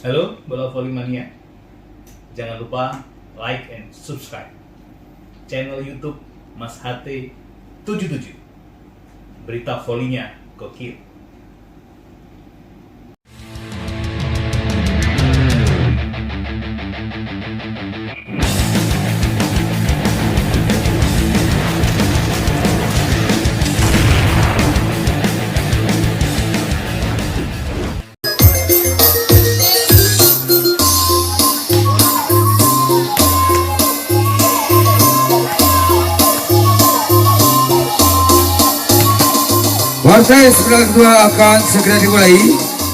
Halo bola voli mania, jangan lupa like and subscribe channel YouTube Mas HT 77. Berita volinya gokil. Partai sebelah kedua akan segera dimulai.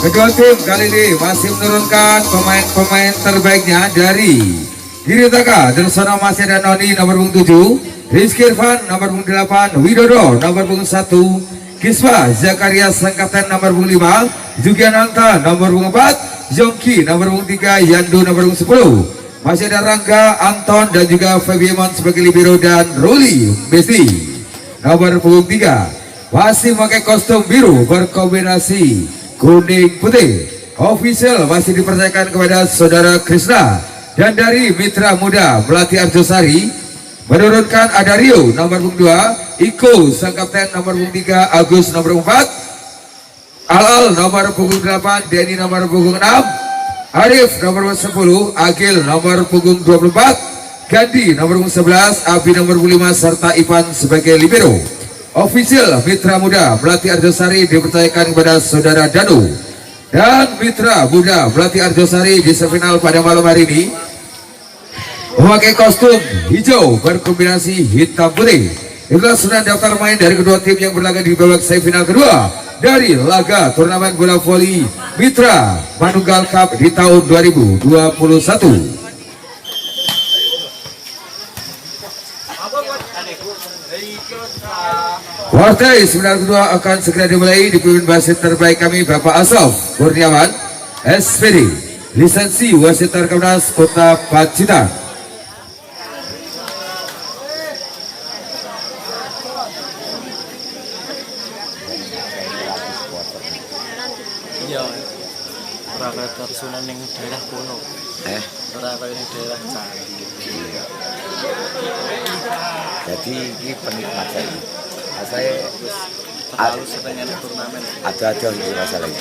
Kedua tim kali ini masih menurunkan pemain-pemain terbaiknya dari Giritaka dan sana masih ada Noni nomor punggung 7, Rizky Irfan nomor punggung 8, Widodo nomor punggung 1, Kiswa Zakaria sang kapten nomor punggung 5, Jugiananta nomor punggung 4, Jongki nomor punggung 3, Yandu nomor punggung 10. Masih ada Rangga, Anton dan juga Fabiemon sebagai libero dan Ruli Besti nomor punggung 3. Masih pakai kostum biru berkombinasi kuning putih. Official masih dipercayakan kepada saudara Krisna. Dan dari Mitra Muda Melati Arjosari menurunkan ada Rio nomor punggung 2, Iko sang kapten nomor punggung 3, Agus nomor 4, Al nomor punggung 8, Denny nomor punggung 6, Arif nomor 10, Agil nomor punggung 24, Gandhi nomor punggung 11, Abi nomor punggung 5 serta Ivan sebagai libero. Official Mitra Muda Melati Arjosari dipercayakan kepada saudara Danu. Dan Mitra Muda Melati Arjosari di semifinal pada malam hari ini memakai kostum hijau berkombinasi hitam putih. Itulah sudah daftar main dari kedua tim yang berlaga di babak semifinal kedua dari laga turnamen bola voli Mitra Manunggal Cup di tahun 2021. Partai sebelah kedua akan segera dimulai. Dipimpin wasit terbaik kami Bapak Asaf Kurniawan SPD, lisensi wasit Terkomnas Kota Pacitan. Iya, ora tersunan ning daerah kono. Ora kaya ning daerah Candi. Jadi ini penikmat saya Terlalu sering ada turnamen. ada ini masalahnya.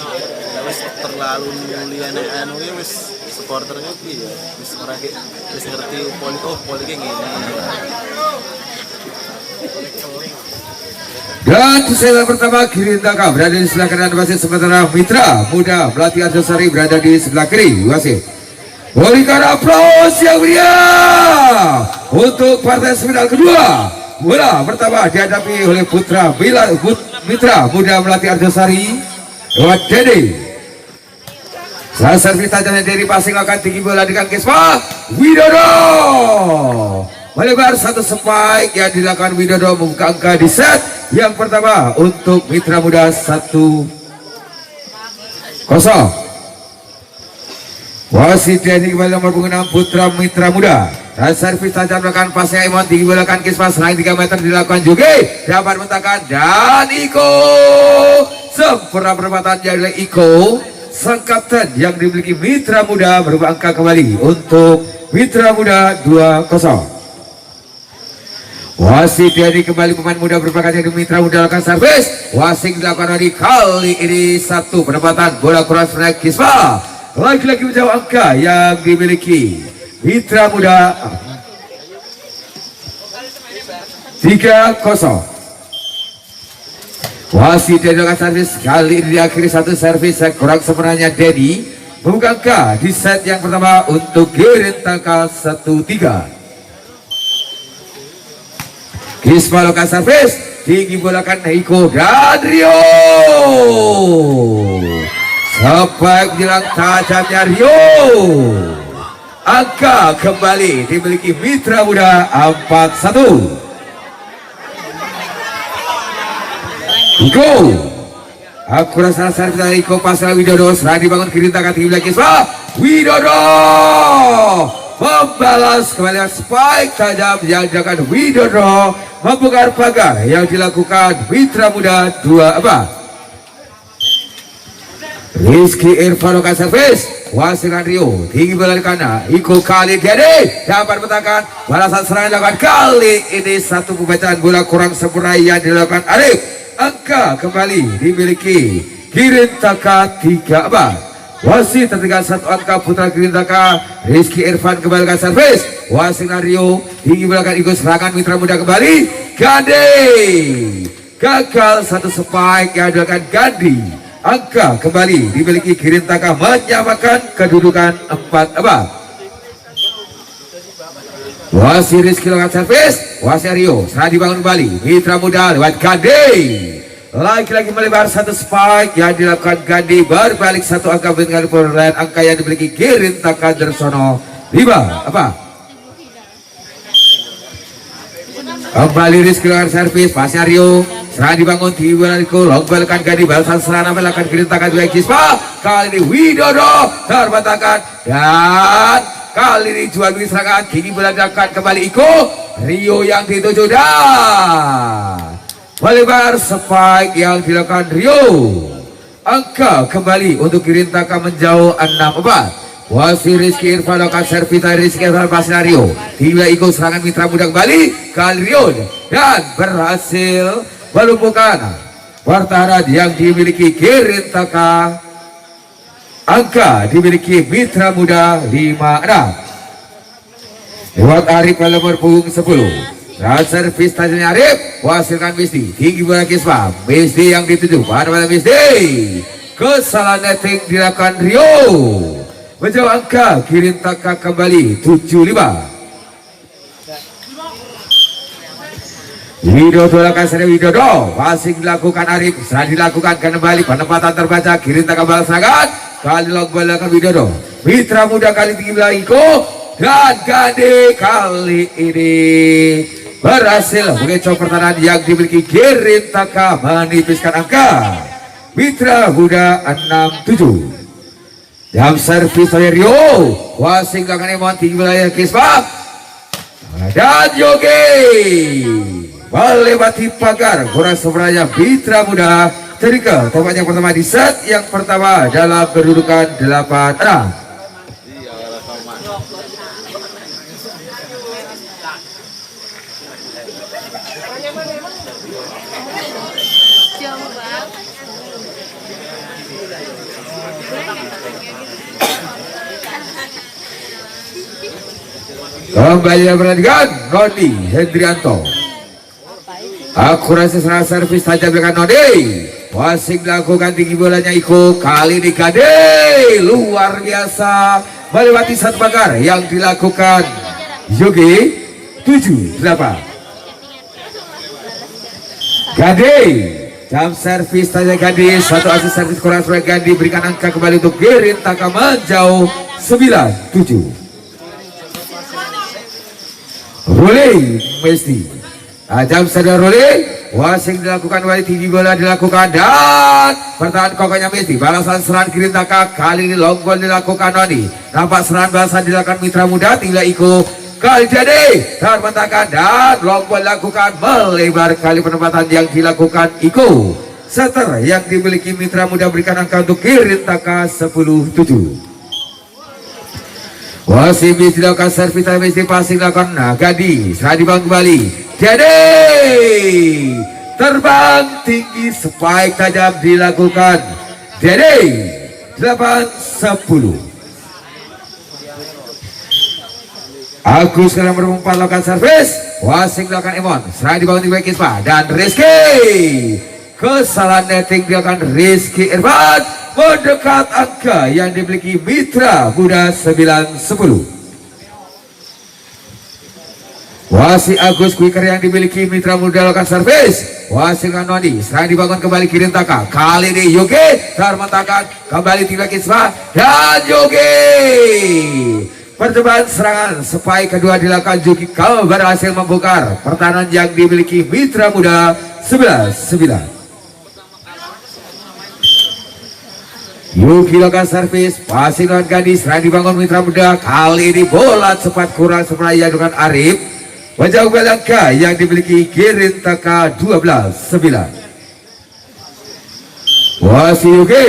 Wis terlalu mulia nek anu ki wis supporternya ki ya. Wis ora ki wis ngerti poli ki ngene. Dan di set pertama Giritaka berada di sebelah kanan wasit, sementara Mitra Muda Melati Arjosari berada di sebelah kiri wasit. Berikan aplaus yang meriah untuk partai semifinal kedua. Bola pertama dihadapi oleh Mitra Muda Melati Arjosari lewat Dede. Salah servis tajamnya dari passing akan tinggi bola dengan Kisma Widodo. Melebar satu spike yang dilakukan Widodo membuka angka di set yang pertama untuk Mitra Muda 1-0. Wasit Denny kembali nomor punggung 6 Putra Mitra Muda. Dan servis tajam melakukan pasnya Imon tinggi bola kan Kisma selain 3 meter dilakukan juga dapat mentahkan dan Iko sempurna perempatan dari Iko sang kapten yang dimiliki Mitra Muda berubah angka kembali untuk Mitra Muda 2-0. Wasit Denny kembali pemain muda berbakat yang Mitra Muda lakukan servis. Wasit dilakukan kali ini satu penempatan bola cross naik Kisma. Lagi-lagi menjauh angka yang dimiliki Mitra Muda 3-0. Wasit Denny lakukan servis kali ini diakhiri satu servis yang kurang sempurnanya Denny membuka angka di set yang pertama untuk Giritaka 1-3. Kisma lakukan servis tinggi bola kan Iko dan Rio. Sepak bilang tajamnya Rio. Angka kembali dimiliki Mitra Muda 4-1. Iko akurat salah servis dari Iko pasal Widodo setelah dibangun Giritaka tinggi bola Kisma Widodo membalas kembali spike tajam yang dilakukan Widodo membongkar pagar yang dilakukan Mitra Muda 2 Rizky Irfan lakukan servis, wasit Rio tinggi bola di kanan, Iko kali Gade dapat betakan balasan serangan dilakukan kali ini satu pembacaan bola kurang sempurna yang dilakukan Arif. Angka kembali dimiliki Girintaka 3-4. Wasit tertinggal 1 angka putra Girintaka. Rizky Irfan kembali ke servis, wasit Rio tinggi bola Iko serangan mitra muda kembali Gade gagal satu spike yang dilakukan Gandhi. Angka kembali dimiliki Girintaka menyamakan kedudukan 4-4. Wasit Rizky lakukan servis, wasit Rio serang dibangun kembali mitra muda lewat Gandhi. Lagi-lagi melebar satu spike yang dilakukan Gandhi, berbalik satu angka dengan perolehan angka yang dimiliki Girintaka Dersono 5-4. Kembali Rizky lakukan servis, pasnya Rio serang dibangun di Wilaniko, lombalkan Gandhi, balasan serangan melakukan Girintaka dua Kispa. Kali ini Widodo terbatakan dan kali ini jual beli serangan kini dilakukan kembali Iko. Rio yang dituju dan melebar spike yang dilakukan Rio. Angka kembali untuk Girintaka menjauh 6-4. Wasit Rizky Irfan lakukan servis dari Rizky Irfan pasnya Rio. Tiba Iko serangan mitra muda kembali kali Rio dan berhasil melumpuhkan pertahanan yang dimiliki Girintaka. Angka dimiliki mitra muda 5-6. Lewat Arif pada nomor punggung 10. Dan servis tajamnya Arif, wasilkan Misdi tinggi bola Kispa. Misdi yang dituju pada Misdi. Kesalahan netting dilakukan Rio. Menjauh angka Girintaka kembali 7-5. Widodo lakukan serang Widodo, passing dilakukan Arif, serang dilakukan kembali penempatan terbaca Girintaka balas serangan kali dilakukan Widodo. Mitra muda kali tinggi Iko dan Gade kali ini berhasil mengecoh pertahanan yang dimiliki Girintaka, menipiskan angka mitra muda 6-7. Jam servis oleh Rio, wasing akan Emon tinggi wilayah Kispa dan Yogi melewati pagar kurang sebenarnya mitra muda Terika. Tempat yang pertama di set yang pertama dalam kedudukan 8-6. Kembali perhatikan Nodi Hendrianto. Akurasi serangan servis tajam dengan Nodi. Wasing dilakukan tinggi bolanya Iko. Kali ini Gade luar biasa melewati satu pagar yang dilakukan Yogi 7-8. Gade jam servis tajam Gade, satu asis servis kurang sebagai Gade berikan angka kembali untuk Girintaka menjauh 9-7. Rolling Mesti jam sadar rolling, wasing dilakukan kembali tinggi bola dilakukan dan pertahanan kokohnya Mesti. Balasan serangan Girintaka kali ini long ball dilakukan Noni. Nampak serangan balasan dilakukan mitra muda tinggal Iko kali jadi terbentakan dan long ball dilakukan melebar kali penempatan yang dilakukan Iko. Setter yang dimiliki mitra muda berikan angka untuk Girintaka 10-7. Wasit Misdi dilakukan servis Misdi, passing dilakukan Gadi, serang dibangun kembali Gade terbang tinggi, spike tajam dilakukan Gade 8-10. Agus sekarang berempat lakukan servis, wasing dilakukan Emon, serang dibangun di Kispa dan Rizky. Kesalahan netting dilakukan Rizky Irfan mendekat angka yang dimiliki mitra muda 9-10. Wasit Agus quicker yang dimiliki mitra muda lakukan servis, wasit Noni serang dibangun kembali Girintaka. Kali ini Yogi termentakan kembali tiba Kispa dan Yogi. Percobaan serangan spike kedua dilakukan Yogi, kau berhasil membongkar pertahanan yang dimiliki mitra muda 11-9. Yuki lakukan servis, passing lawan Gadi, serang dibangun mitra muda. Kali ini bola cepat kurang sempurna dengan Arif. Menjauh angka yang dimiliki Girintaka 12-9. Wasit Yuki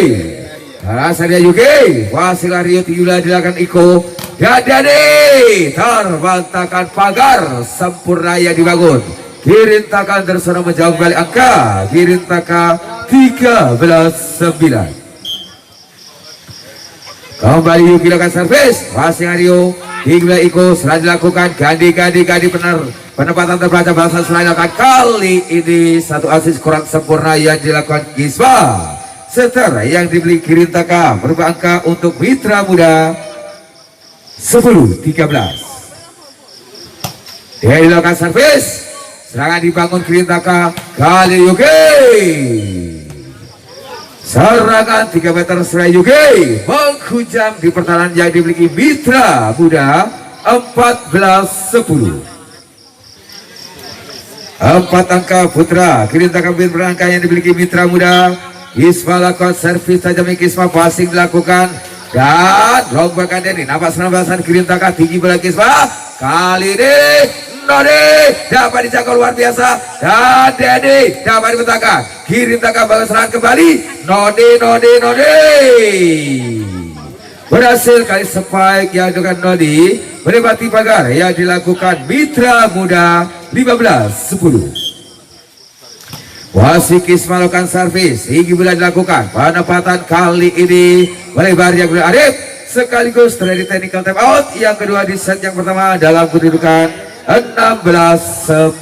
Saria Yuki, wasil Rio Tiula dilakukan Iko. Dadane terbantahkan pagar sempurnaya dibangun. Girintaka terserah menjauh balik angka. Girintaka 13-9. Kembali Yuki lakukan servis. Wasil Rio Tiula Iko setelah dilakukan gadi benar. Penempatan terbaca bahasa selain akan kali ini satu asis kurang sempurna yang dilakukan Gisma. Seter yang dibeli Girintaka berubah angka untuk Mitra Muda 10-13. Dia dilakukan servis. Serangan dibangun Girintaka kali Yuki. Serangan 3 meter serai Yuki menghujam di pertahanan yang dimiliki Mitra Muda 14-10. 4 angka putra Girintaka berangka yang dimiliki Mitra Muda. Gisma lakukan servis tajam Gisma, passing dilakukan dan rombakan ini nampak serambasan Girintaka tinggi bola Gisma. Kali ini Nodi dapat dijangkau luar biasa dan Dedi dapat dibentangkan. Girintaka balas serangan kembali. Nodi berhasil kali spike yang dengan Nodi melewati pagar yang dilakukan Mitra Muda 15-10. Wasit Gisma melakukan servis tinggi bola dilakukan. Penempatan kali ini melebar yang Arif sekaligus terjadi technical time out yang kedua di set yang pertama dalam kedudukan 16-10.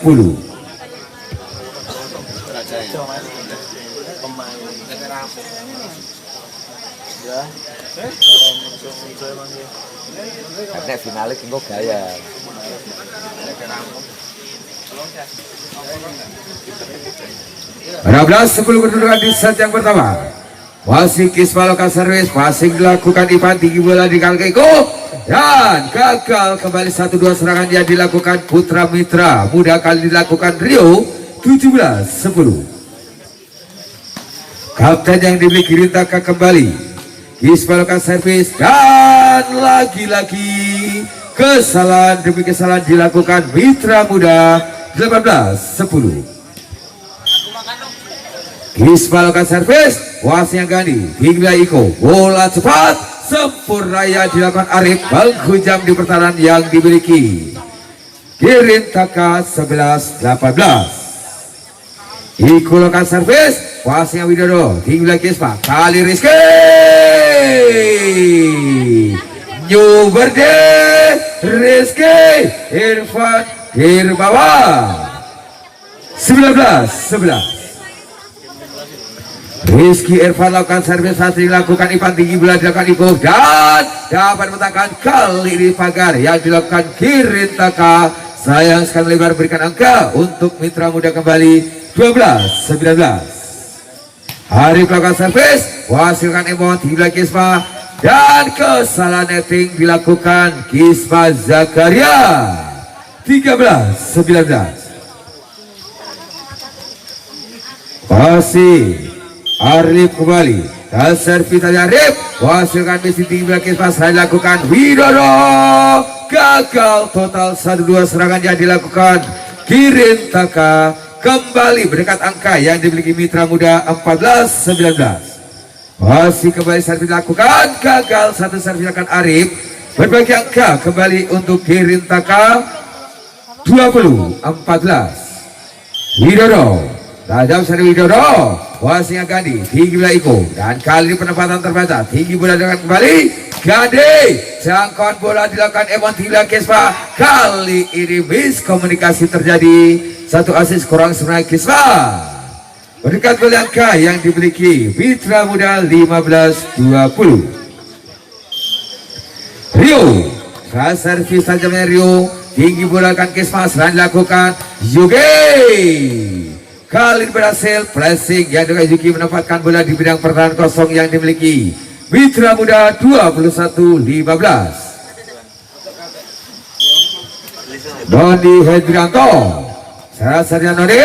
Karena finalnya kengko gaya. 16-10 kedudukan di set yang pertama. Wasit Gisma melakukan servis, passing dilakukan Ivan tinggi bola di Kalkeko dan gagal. Kembali 1-2 serangan yang dilakukan Putra Mitra Muda kali dilakukan Rio 17-10. Kapten yang dimiliki Girintaka kembali. Gisma melakukan servis dan lagi-lagi kesalahan demi kesalahan dilakukan Mitra Muda 18-10. Gisma melakukan servis, wasnya Gandhi hingga Iko, bola cepat sempurna yang dilakukan Arif menghujam di pertahanan yang dimiliki Girintaka 11-18. Iko melakukan servis, wasnya Widodo hingga Gisma, kali Rizky New Verde Rizky Irfan Dirbawa 19-11. Rizky Irfan lakukan servis saat dilakukan Ivan tinggi bola dilakukan Iko dan dapat menangkan kali ini pagar yang dilakukan Girintaka. Sayang sekali lebar berikan angka untuk Mitra Muda kembali 12-19. Arif lakukan servis, wasilkan emot hingga Gisma dan kesalahan netting dilakukan Gisma Zakaria 13-19. Masih Arif kembali dan servis dari Arif, wasilkan misi tinggi belakang pas dilakukan Widodo, gagal total 1-2 serangan yang dilakukan Girintaka kembali berdekat angka yang dimiliki Mitra Muda 14-19. Masih kembali servis dilakukan, gagal satu servis dilakukan Arif, berbagi angka kembali untuk Girintaka 20-14. Widodo tajam seri Widodo, wasnya Gandhi tinggi bola Iko dan kali ini penempatan terbaca tinggi bola dengan kembali Gandhi, jangkauan bola dilakukan Emon Tila Gisma, kali ini miskomunikasi terjadi, satu asis kurang sempurna Gisma berdekat bola angka yang dimiliki Mitra Muda 15-20. Rio servis tajamnya Rio tinggi bola kan Gisma selain dilakukan Yuki. Kali ini berhasil pressing yang dengan Yuki menempatkan bola di bidang pertahanan kosong yang dimiliki Mitra Muda 21-15. Noni Hendrianto serasarnya Noni,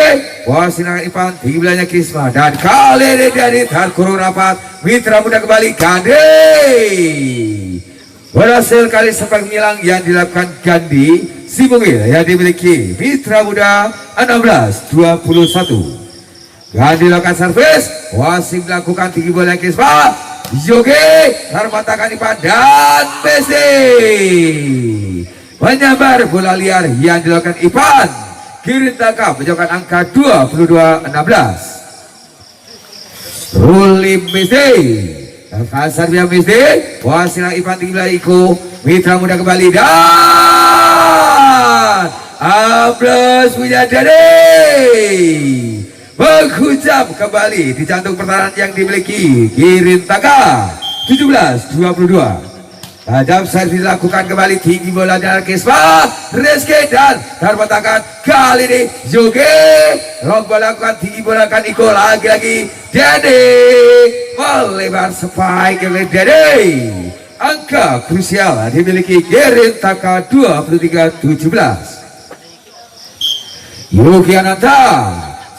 wasinangan Ivan tinggi bolanya Gisma dan kali ini dari terkurung rapat Mitra Muda kembali Gandhi. Berhasil kali sempat menghilang yang dilakukan Gandhi si mungil yang dimiliki Mitra Muda 16-21. Gandhi lakukan servis, wasit melakukan tinggi bola Gisma Yogi Harmatakan Ipan dan Messi menyambar bola liar yang dilakukan Ipan. Girintaka menjauhkan angka 22-16. Ruli Messi kasar dia Messi, wasilah Ipan tinggal Iko Mitra Muda kembali dan Ables Widyadari menghujam kembali di jantung pertahanan yang dimiliki Girintaka. 17-22. Tajam servis dilakukan kembali, tinggi bola dan Kisma Rizky dan Dharma tangan kali ini Yogi long bola lakukan, tinggi bola kan Iko lagi-lagi Dede melebar spike oleh Dede. Angka krusial dimiliki Girintaka 23-17. Yogi Ananta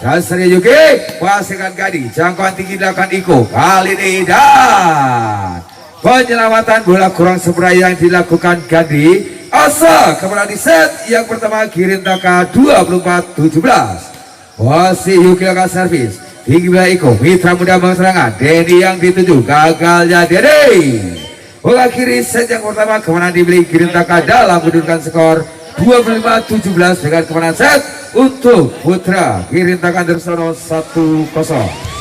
Jasri Yogi pasangkan Gadi, jangkauan tinggi dilakukan Iko kali ini dan penyelamatan bola kurang sempurna yang dilakukan Gadi. Asa kembali di set yang pertama Girintaka 24-17. Masih Yogi akan servis, tinggi bola Iko Mitra Muda serangan Denny yang dituju, gagalnya Denny. Bola kiri set yang pertama kemenangan dibeli Girintaka dalam menurunkan skor 25-17 dengan kemenangan set untuk Putra Girintaka Darsono 1-0.